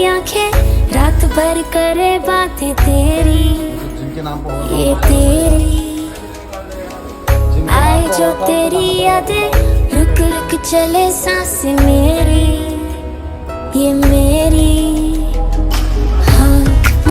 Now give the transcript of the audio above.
आंखें रात भर करे बातें तेरी, ये तेरी आए जो तेरी यादें, रुक रुक चले सांसें मेरी, ये मेरी